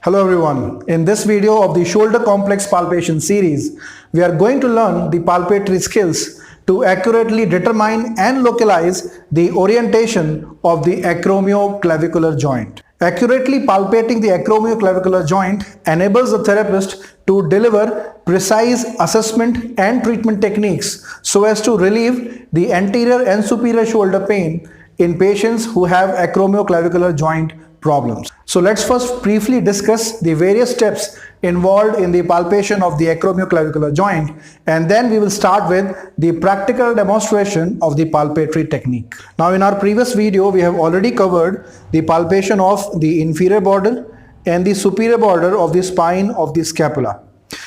Hello everyone. In this video of the shoulder complex palpation series, we are going to learn the palpatory skills to accurately determine and localize the orientation of the acromioclavicular joint. Accurately palpating the acromioclavicular joint enables the therapist to deliver precise assessment and treatment techniques so as to relieve the anterior and superior shoulder pain in patients who have acromioclavicular joint problems. So let's first briefly discuss the various steps involved in the palpation of the acromioclavicular joint, and then we will start with the practical demonstration of the palpatory technique. Now in our previous video we have already covered the palpation of the inferior border and the superior border of the spine of the scapula.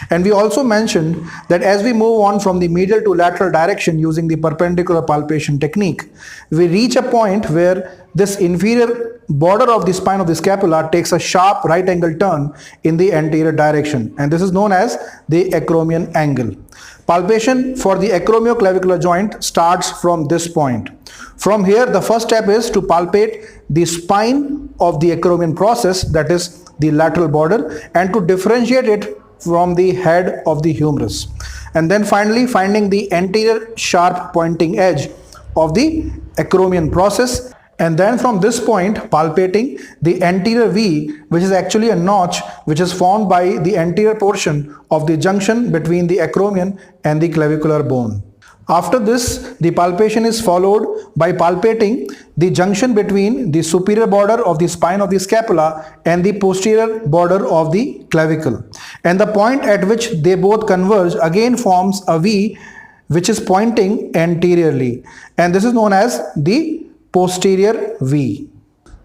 And we also mentioned that as we move on from the medial to lateral direction using the perpendicular palpation technique, we reach a point where this inferior border of the spine of the scapula takes a sharp right angle turn in the anterior direction, and this is known as the acromion angle. Palpation for the acromioclavicular joint starts from this point. From here, the first step is to palpate the spine of the acromion process, that is the lateral border, and to differentiate it from the head of the humerus, and then finally finding the anterior sharp pointing edge of the acromion process, and then from this point palpating the anterior V, which is actually a notch which is formed by the anterior portion of the junction between the acromion and the clavicular bone. After this, the palpation is followed by palpating the junction between the superior border of the spine of the scapula and the posterior border of the clavicle. And the point at which they both converge again forms a V which is pointing anteriorly. And this is known as the posterior V.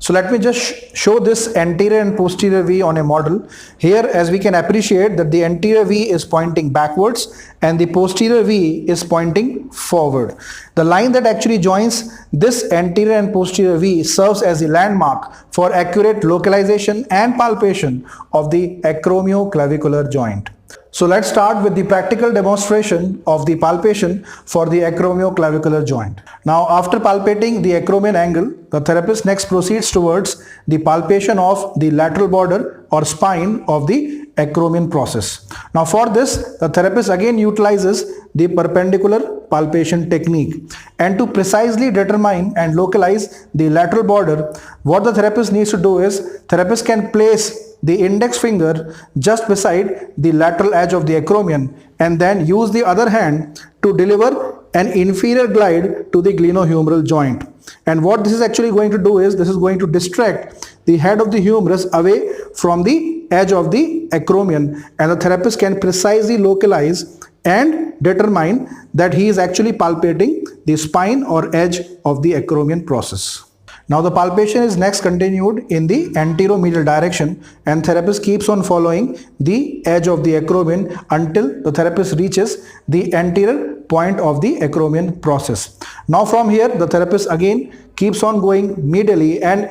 So let me just show this anterior and posterior V on a model. Here, as we can appreciate that the anterior V is pointing backwards and the posterior V is pointing forward. The line that actually joins this anterior and posterior V serves as a landmark for accurate localization and palpation of the acromioclavicular joint. So let's start with the practical demonstration of the palpation for the acromioclavicular joint. Now after palpating the acromion angle, the therapist next proceeds towards the palpation of the lateral border or spine of the acromion process. Now for this, the therapist again utilizes the perpendicular palpation technique, and to precisely determine and localize the lateral border, what the therapist needs to do is, therapist can place the index finger just beside the lateral edge of the acromion and then use the other hand to deliver an inferior glide to the glenohumeral joint. And what this is actually going to do is, this is going to distract the head of the humerus away from the edge of the acromion, and the therapist can precisely localize and determine that he is actually palpating the spine or edge of the acromion process. Now the palpation is next continued in the anteromedial direction, and therapist keeps on following the edge of the acromion until the therapist reaches the anterior point of the acromion process. Now from here, the therapist again keeps on going medially, and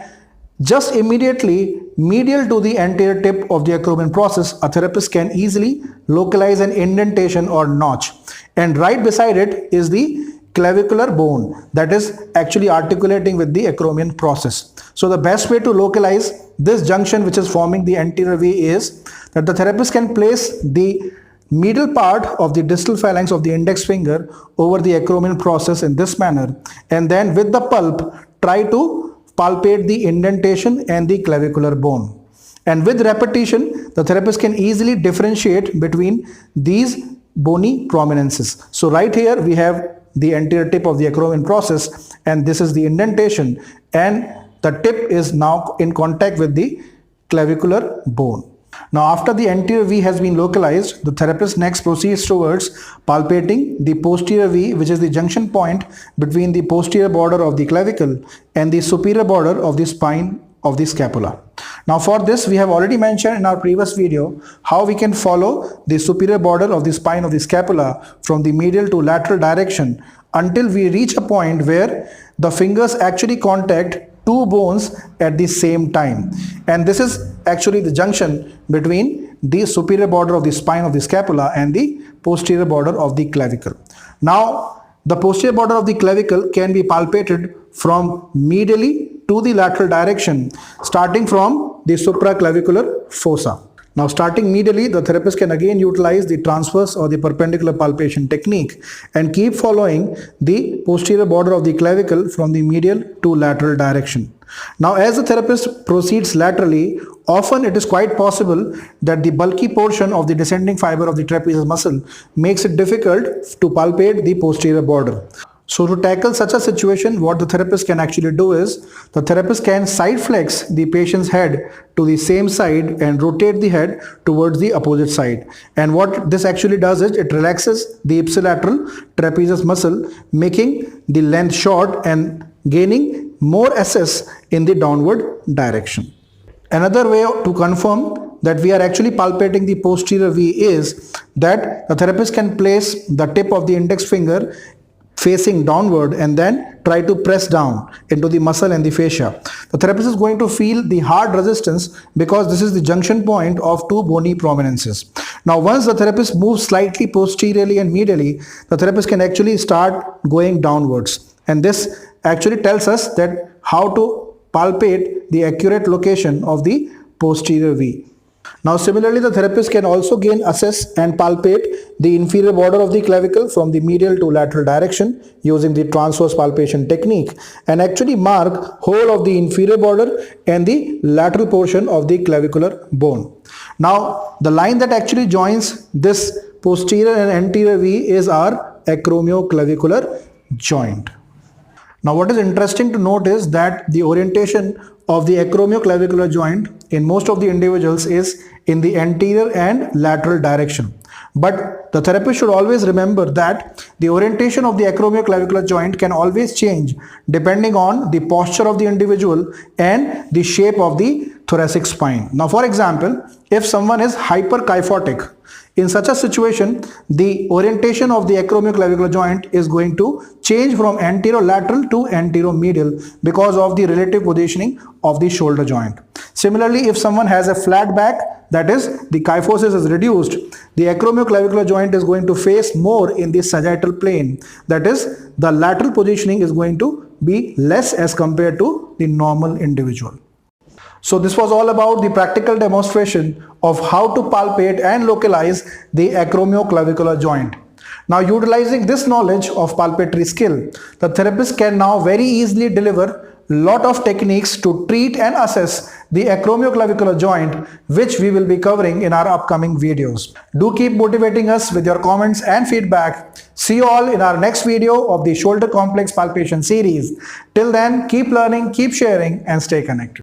just immediately medial to the anterior tip of the acromion process, a therapist can easily localize an indentation or notch, and right beside it is the clavicular bone that is actually articulating with the acromion process. So the best way to localize this junction which is forming the anterior V is that the therapist can place the middle part of the distal phalanx of the index finger over the acromion process in this manner, and then with the pulp try to palpate the indentation and the clavicular bone. And with repetition, the therapist can easily differentiate between these bony prominences. So right here we have the anterior tip of the acromion process, and this is the indentation, and the tip is now in contact with the clavicular bone. Now after the anterior V has been localized, the therapist next proceeds towards palpating the posterior V, which is the junction point between the posterior border of the clavicle and the superior border of the spine of the scapula. Now for this, we have already mentioned in our previous video how we can follow the superior border of the spine of the scapula from the medial to lateral direction until we reach a point where the fingers actually contact two bones at the same time, and this is actually the junction between the superior border of the spine of the scapula and the posterior border of the clavicle. Now the posterior border of the clavicle can be palpated from medially to the lateral direction, starting from the supraclavicular fossa. Now starting medially, the therapist can again utilize the transverse or the perpendicular palpation technique and keep following the posterior border of the clavicle from the medial to lateral direction. Now as the therapist proceeds laterally, often it is quite possible that the bulky portion of the descending fiber of the trapezius muscle makes it difficult to palpate the posterior border. So to tackle such a situation, what the therapist can actually do is, the therapist can side flex the patient's head to the same side and rotate the head towards the opposite side. And what this actually does is, it relaxes the ipsilateral trapezius muscle, making the length short and gaining more access in the downward direction. Another way to confirm that we are actually palpating the posterior V is that the therapist can place the tip of the index finger facing downward and then try to press down into the muscle and the fascia. The therapist is going to feel the hard resistance because this is the junction point of two bony prominences. Now once the therapist moves slightly posteriorly and medially, the therapist can actually start going downwards, and this actually tells us that how to palpate the accurate location of the posterior V. Now similarly, the therapist can also gain access and palpate the inferior border of the clavicle from the medial to lateral direction using the transverse palpation technique and actually mark whole of the inferior border and the lateral portion of the clavicular bone. Now the line that actually joins this posterior and anterior V is our acromioclavicular joint. Now what is interesting to note is that the orientation of the acromioclavicular joint in most of the individuals is in the anterior and lateral direction. But the therapist should always remember that the orientation of the acromioclavicular joint can always change depending on the posture of the individual and the shape of the thoracic spine. Now for example, if someone is hyperkyphotic, in such a situation, the orientation of the acromioclavicular joint is going to change from anterolateral to anteromedial because of the relative positioning of the shoulder joint. Similarly, if someone has a flat back, that is, the kyphosis is reduced, the acromioclavicular joint is going to face more in the sagittal plane. That is, the lateral positioning is going to be less as compared to the normal individual. So this was all about the practical demonstration of how to palpate and localize the acromioclavicular joint. Now utilizing this knowledge of palpatory skill, the therapist can now very easily deliver lot of techniques to treat and assess the acromioclavicular joint, which we will be covering in our upcoming videos. Do keep motivating us with your comments and feedback. See you all in our next video of the shoulder complex palpation series. Till then, keep learning, keep sharing and stay connected.